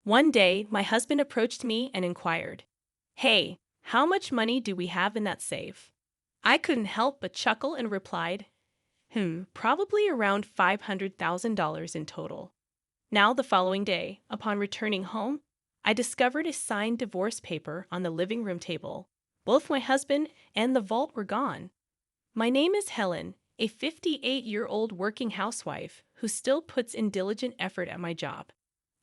One day, my husband approached me and inquired, "Hey, how much money do we have in that safe?" I couldn't help but chuckle and replied, probably around $500,000 in total. Now, the following day, upon returning home, I discovered a signed divorce paper on the living room table. Both my husband and the vault were gone. My name is Helen, a 58-year-old working housewife who still puts in diligent effort at my job.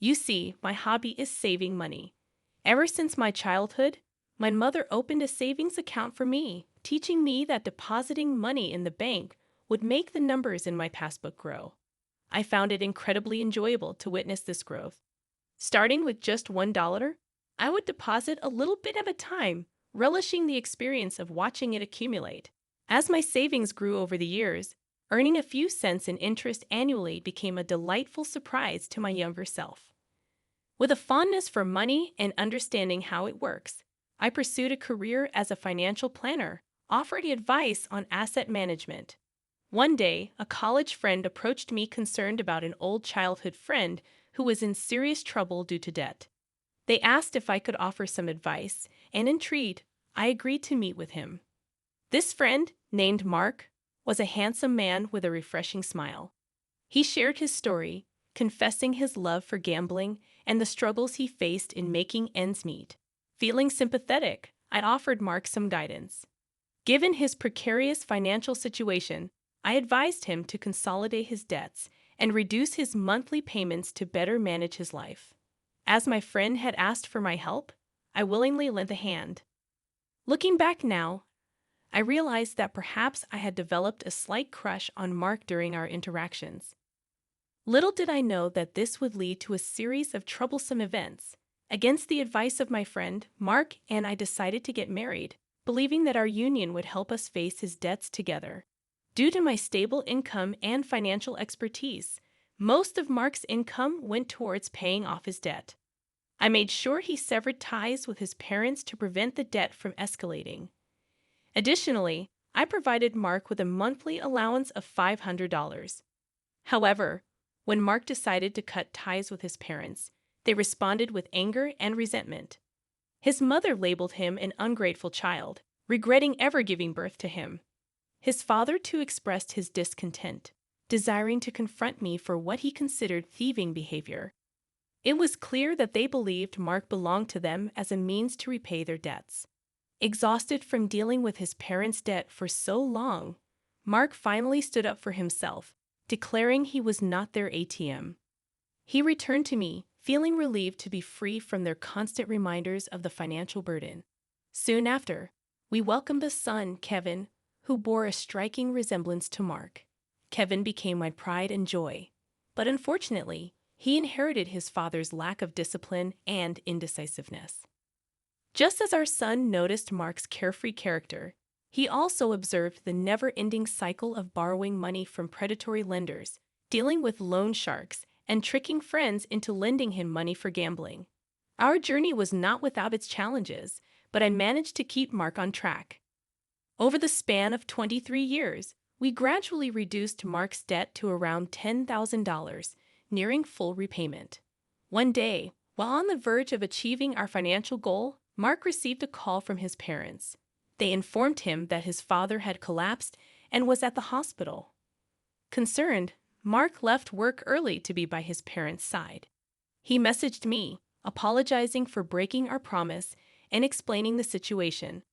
You see, my hobby is saving money. Ever since my childhood, my mother opened a savings account for me, teaching me that depositing money in the bank would make the numbers in my passbook grow. I found it incredibly enjoyable to witness this growth. Starting with just $1, I would deposit a little bit at a time, relishing the experience of watching it accumulate. As my savings grew over the years, earning a few cents in interest annually became a delightful surprise to my younger self. With a fondness for money and understanding how it works, I pursued a career as a financial planner, offering advice on asset management. One day, a college friend approached me concerned about an old childhood friend who was in serious trouble due to debt. They asked if I could offer some advice, and intrigued, I agreed to meet with him. This friend, named Mark, was a handsome man with a refreshing smile. He shared his story, confessing his love for gambling and the struggles he faced in making ends meet. Feeling sympathetic, I offered Mark some guidance. Given his precarious financial situation, I advised him to consolidate his debts and reduce his monthly payments to better manage his life. As my friend had asked for my help, I willingly lent a hand. Looking back now, I realized that perhaps I had developed a slight crush on Mark during our interactions. Little did I know that this would lead to a series of troublesome events. Against the advice of my friend, Mark and I decided to get married, believing that our union would help us face his debts together. Due to my stable income and financial expertise, most of Mark's income went towards paying off his debt. I made sure he severed ties with his parents to prevent the debt from escalating. Additionally, I provided Mark with a monthly allowance of $500. However, when Mark decided to cut ties with his parents, they responded with anger and resentment. His mother labeled him an ungrateful child, regretting ever giving birth to him. His father too expressed his discontent, desiring to confront me for what he considered thieving behavior. It was clear that they believed Mark belonged to them as a means to repay their debts. Exhausted from dealing with his parents' debt for so long, Mark finally stood up for himself, declaring he was not their ATM. He returned to me, feeling relieved to be free from their constant reminders of the financial burden. Soon after, we welcomed a son, Kevin, who bore a striking resemblance to Mark. Kevin became my pride and joy, but unfortunately, he inherited his father's lack of discipline and indecisiveness. Just as our son noticed Mark's carefree character, he also observed the never-ending cycle of borrowing money from predatory lenders, dealing with loan sharks, and tricking friends into lending him money for gambling. Our journey was not without its challenges, but I managed to keep Mark on track. Over the span of 23 years, we gradually reduced Mark's debt to around $10,000, nearing full repayment. One day, while on the verge of achieving our financial goal, Mark received a call from his parents. They informed him that his father had collapsed and was at the hospital. Concerned, Mark left work early to be by his parents' side. He messaged me, apologizing for breaking our promise and explaining the situation.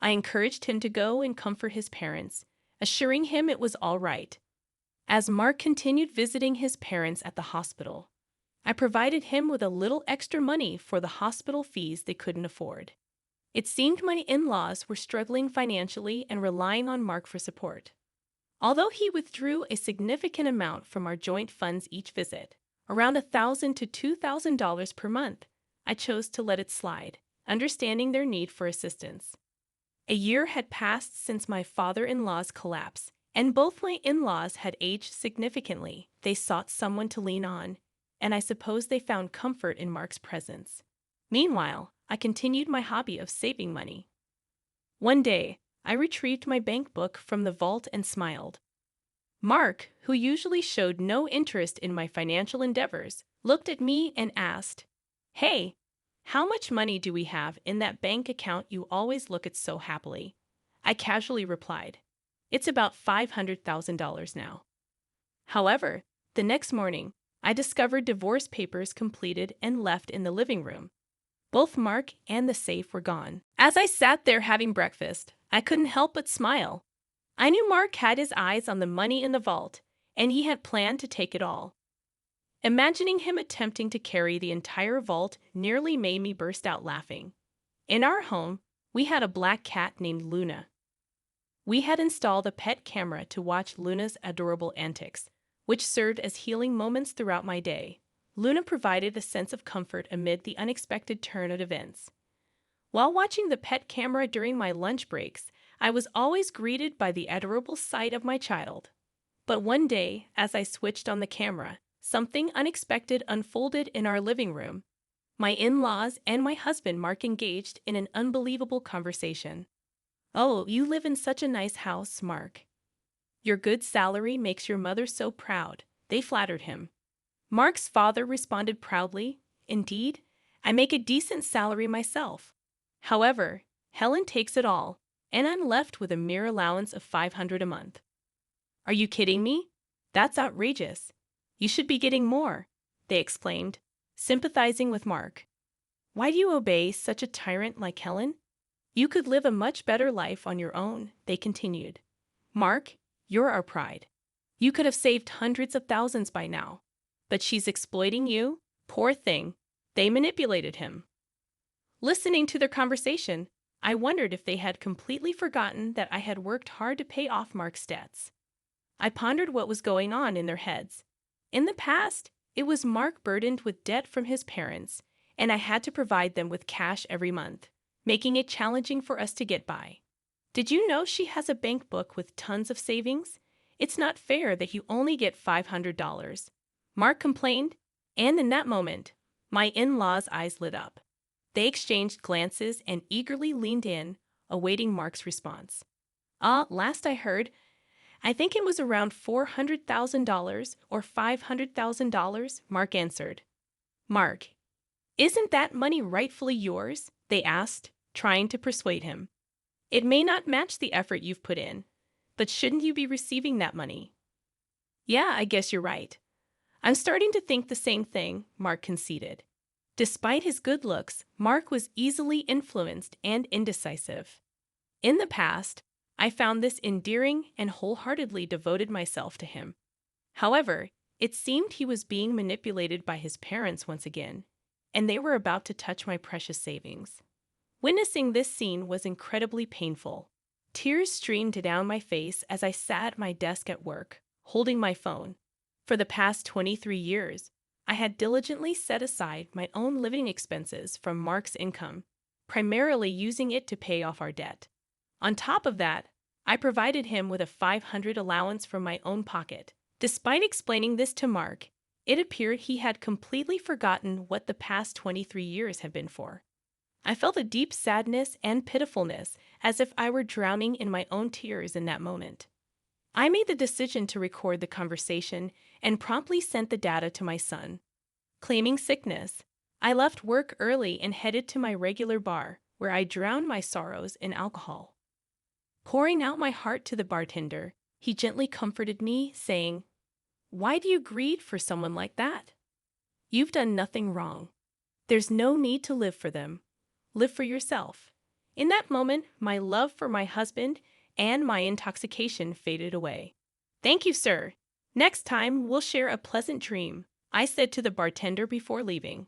I encouraged him to go and comfort his parents, assuring him it was all right. As Mark continued visiting his parents at the hospital, I provided him with a little extra money for the hospital fees they couldn't afford. It seemed my in-laws were struggling financially and relying on Mark for support. Although he withdrew a significant amount from our joint funds each visit, around $1,000 to $2,000 per month, I chose to let it slide, understanding their need for assistance. A year had passed since my father-in-law's collapse, and both my in-laws had aged significantly. They sought someone to lean on, and I suppose they found comfort in Mark's presence. Meanwhile, I continued my hobby of saving money. One day, I retrieved my bank book from the vault and smiled. Mark, who usually showed no interest in my financial endeavors, looked at me and asked, Hey, how much money do we have in that bank account you always look at so happily? I casually replied, It's about $500,000 now. However, the next morning, I discovered divorce papers completed and left in the living room. Both Mark and the safe were gone. As I sat there having breakfast, I couldn't help but smile. I knew Mark had his eyes on the money in the vault, and he had planned to take it all. Imagining him attempting to carry the entire vault nearly made me burst out laughing. In our home, we had a black cat named Luna. We had installed a pet camera to watch Luna's adorable antics, which served as healing moments throughout my day. Luna provided a sense of comfort amid the unexpected turn of events. While watching the pet camera during my lunch breaks, I was always greeted by the adorable sight of my child. But one day, as I switched on the camera, something unexpected unfolded in our living room. My in-laws and my husband Mark engaged in an unbelievable conversation. "Oh, you live in such a nice house, Mark. Your good salary makes your mother so proud," they flattered him. Mark's father responded proudly, "Indeed, I make a decent salary myself. However, Helen takes it all, and I'm left with a mere allowance of $500 a month." "Are you kidding me? That's outrageous. You should be getting more," they exclaimed, sympathizing with Mark. "Why do you obey such a tyrant like Helen? You could live a much better life on your own," they continued. "Mark, you're our pride. You could have saved hundreds of thousands by now. But she's exploiting you? Poor thing." They manipulated him. Listening to their conversation, I wondered if they had completely forgotten that I had worked hard to pay off Mark's debts. I pondered what was going on in their heads. In the past, it was Mark burdened with debt from his parents, and I had to provide them with cash every month, making it challenging for us to get by. "Did you know she has a bank book with tons of savings? It's not fair that you only get $500. Mark complained, and in that moment, my in-laws' eyes lit up. They exchanged glances and eagerly leaned in, awaiting Mark's response. Last I heard, I think it was around $400,000 or $500,000, Mark answered. "Mark, isn't that money rightfully yours?" they asked, trying to persuade him. "It may not match the effort you've put in, but shouldn't you be receiving that money?" "Yeah, I guess you're right. I'm starting to think the same thing," Mark conceded. Despite his good looks, Mark was easily influenced and indecisive. In the past, I found this endearing and wholeheartedly devoted myself to him. However, it seemed he was being manipulated by his parents once again, and they were about to touch my precious savings. Witnessing this scene was incredibly painful. Tears streamed down my face as I sat at my desk at work, holding my phone. For the past 23 years, I had diligently set aside my own living expenses from Mark's income, primarily using it to pay off our debt. On top of that, I provided him with a $500 allowance from my own pocket. Despite explaining this to Mark, it appeared he had completely forgotten what the past 23 years had been for. I felt a deep sadness and pitifulness, as if I were drowning in my own tears in that moment. I made the decision to record the conversation and promptly sent the data to my son. Claiming sickness, I left work early and headed to my regular bar, where I drowned my sorrows in alcohol. Pouring out my heart to the bartender, he gently comforted me, saying, "Why do you grieve for someone like that? You've done nothing wrong. There's no need to live for them. Live for yourself." In that moment, my love for my husband and my intoxication faded away. "Thank you, sir. Next time, we'll share a pleasant dream," I said to the bartender before leaving.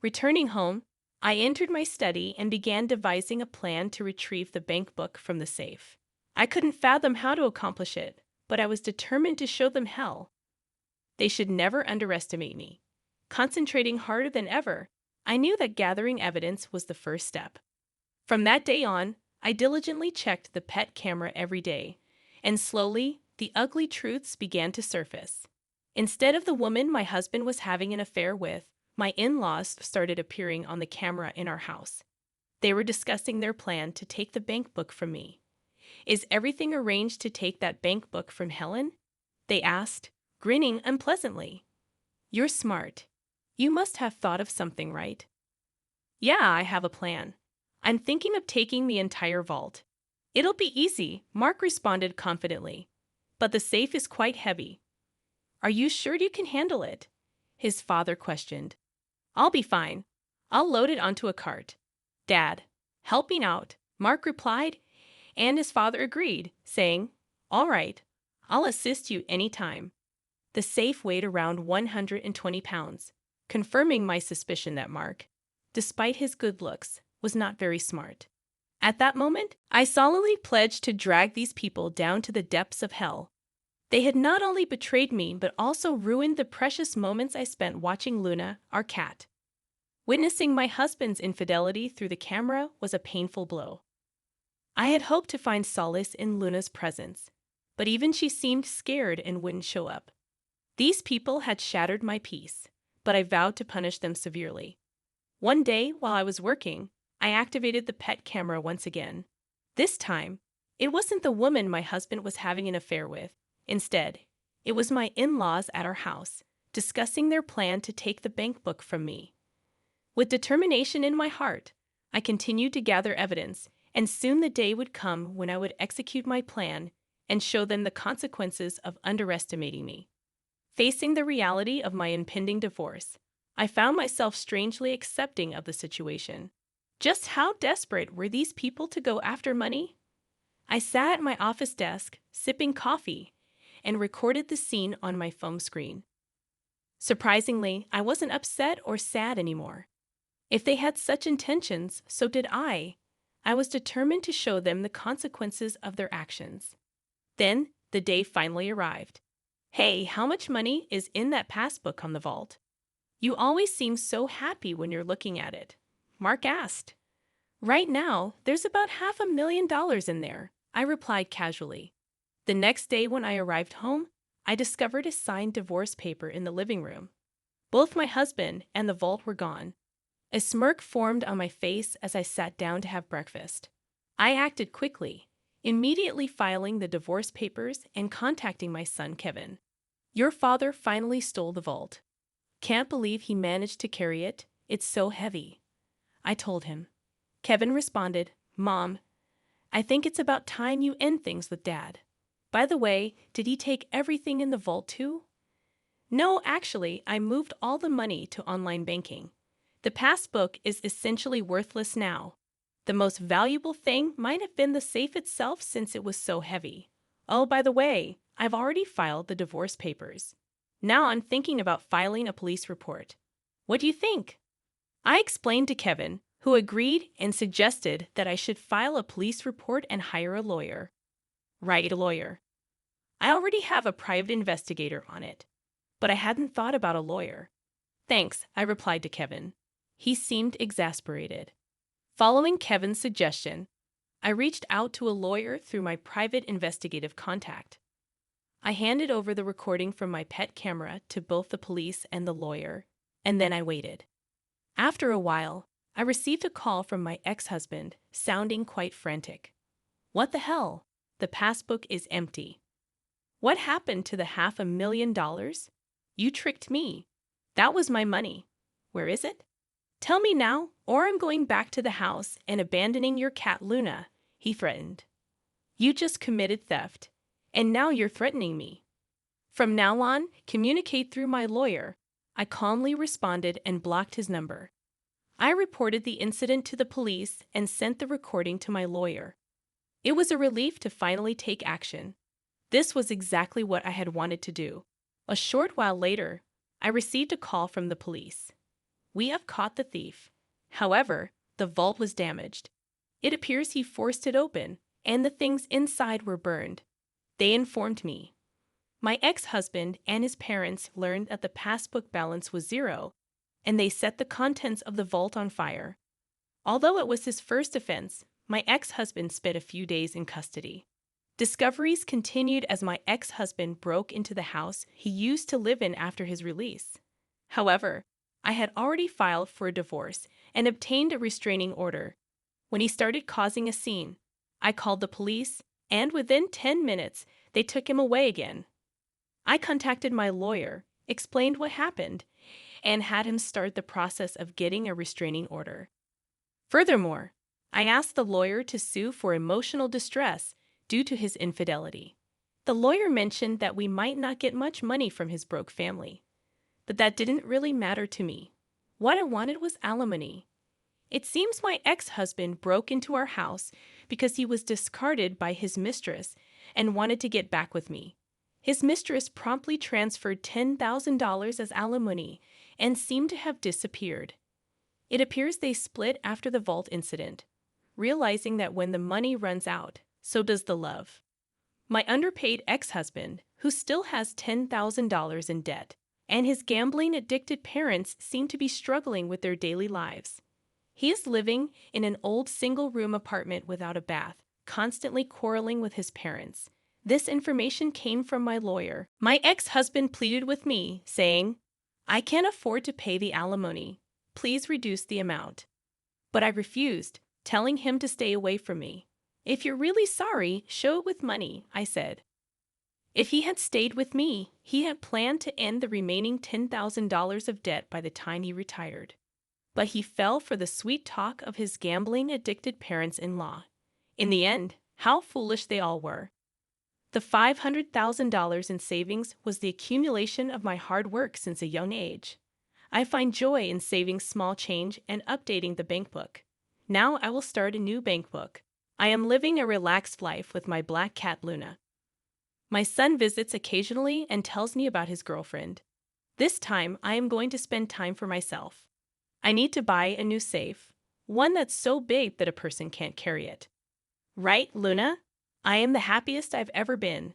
Returning home, I entered my study and began devising a plan to retrieve the bank book from the safe. I couldn't fathom how to accomplish it, but I was determined to show them hell. They should never underestimate me. Concentrating harder than ever, I knew that gathering evidence was the first step. From that day on, I diligently checked the pet camera every day, and slowly, the ugly truths began to surface. Instead of the woman my husband was having an affair with, my in-laws started appearing on the camera in our house. They were discussing their plan to take the bank book from me. "Is everything arranged to take that bank book from Helen?" they asked, grinning unpleasantly. "You're smart. You must have thought of something, right?" Yeah, I have a plan. I'm thinking of taking the entire vault. It'll be easy, Mark responded confidently. But the safe is quite heavy. Are you sure you can handle it? His father questioned. I'll be fine. I'll load it onto a cart. Dad, helping out, Mark replied, and his father agreed, saying, All right, I'll assist you any time. The safe weighed around 120 pounds, confirming my suspicion that Mark, despite his good looks, was not very smart. At that moment, I solemnly pledged to drag these people down to the depths of hell. They had not only betrayed me, but also ruined the precious moments I spent watching Luna, our cat. Witnessing my husband's infidelity through the camera was a painful blow. I had hoped to find solace in Luna's presence, but even she seemed scared and wouldn't show up. These people had shattered my peace, but I vowed to punish them severely. One day, while I was working, I activated the pet camera once again. This time, it wasn't the woman my husband was having an affair with. Instead, it was my in-laws at our house, discussing their plan to take the bank book from me. With determination in my heart, I continued to gather evidence, and soon the day would come when I would execute my plan and show them the consequences of underestimating me. Facing the reality of my impending divorce, I found myself strangely accepting of the situation. Just how desperate were these people to go after money? I sat at my office desk, sipping coffee, and recorded the scene on my phone screen. Surprisingly, I wasn't upset or sad anymore. If they had such intentions, so did I. I was determined to show them the consequences of their actions. Then, the day finally arrived. Hey, how much money is in that passbook on the vault? You always seem so happy when you're looking at it. Mark asked. Right now, there's about $500,000 in there, I replied casually. The next day when I arrived home, I discovered a signed divorce paper in the living room. Both my husband and the vault were gone. A smirk formed on my face as I sat down to have breakfast. I acted quickly, immediately filing the divorce papers and contacting my son Kevin. Your father finally stole the vault. Can't believe he managed to carry it. It's so heavy. I told him. Kevin responded, Mom, I think it's about time you end things with Dad. By the way, did he take everything in the vault too? No, actually, I moved all the money to online banking. The passbook is essentially worthless now. The most valuable thing might have been the safe itself since it was so heavy. Oh, by the way, I've already filed the divorce papers. Now I'm thinking about filing a police report. What do you think? I explained to Kevin, who agreed and suggested that I should file a police report and hire a lawyer. Right, a lawyer. I already have a private investigator on it, but I hadn't thought about a lawyer. Thanks, I replied to Kevin. He seemed exasperated. Following Kevin's suggestion, I reached out to a lawyer through my private investigative contact. I handed over the recording from my pet camera to both the police and the lawyer, and then I waited. After a while, I received a call from my ex-husband, sounding quite frantic. What the hell? The passbook is empty. What happened to the $500,000? You tricked me. That was my money. Where is it? Tell me now, or I'm going back to the house and abandoning your cat Luna, he threatened. You just committed theft, and now you're threatening me. From now on, communicate through my lawyer, I calmly responded and blocked his number. I reported the incident to the police and sent the recording to my lawyer. It was a relief to finally take action. This was exactly what I had wanted to do. A short while later, I received a call from the police. We have caught the thief. However, the vault was damaged. It appears he forced it open, and the things inside were burned. They informed me. My ex-husband and his parents learned that the passbook balance was zero, and they set the contents of the vault on fire. Although it was his first offense, my ex-husband spent a few days in custody. Discoveries continued as my ex-husband broke into the house he used to live in after his release. However, I had already filed for a divorce and obtained a restraining order. When he started causing a scene, I called the police, and within 10 minutes, they took him away again. I contacted my lawyer, explained what happened, and had him start the process of getting a restraining order. Furthermore, I asked the lawyer to sue for emotional distress due to his infidelity. The lawyer mentioned that we might not get much money from his broke family, but that didn't really matter to me. What I wanted was alimony. It seems my ex-husband broke into our house because he was discarded by his mistress and wanted to get back with me. His mistress promptly transferred $10,000 as alimony and seemed to have disappeared. It appears they split after the vault incident, realizing that when the money runs out, so does the love. My underpaid ex-husband, who still has $10,000 in debt, and his gambling-addicted parents seem to be struggling with their daily lives. He is living in an old single-room apartment without a bath, constantly quarreling with his parents. This information came from my lawyer. My ex-husband pleaded with me, saying, "I can't afford to pay the alimony. Please reduce the amount." But I refused, telling him to stay away from me. "If you're really sorry, show it with money," I said. If he had stayed with me, he had planned to end the remaining $10,000 of debt by the time he retired. But he fell for the sweet talk of his gambling-addicted parents-in-law. In the end, how foolish they all were. The $500,000 in savings was the accumulation of my hard work since a young age. I find joy in saving small change and updating the bank book. Now I will start a new bank book. I am living a relaxed life with my black cat Luna. My son visits occasionally and tells me about his girlfriend. This time, I am going to spend time for myself. I need to buy a new safe, one that's so big that a person can't carry it. Right, Luna? I am the happiest I've ever been.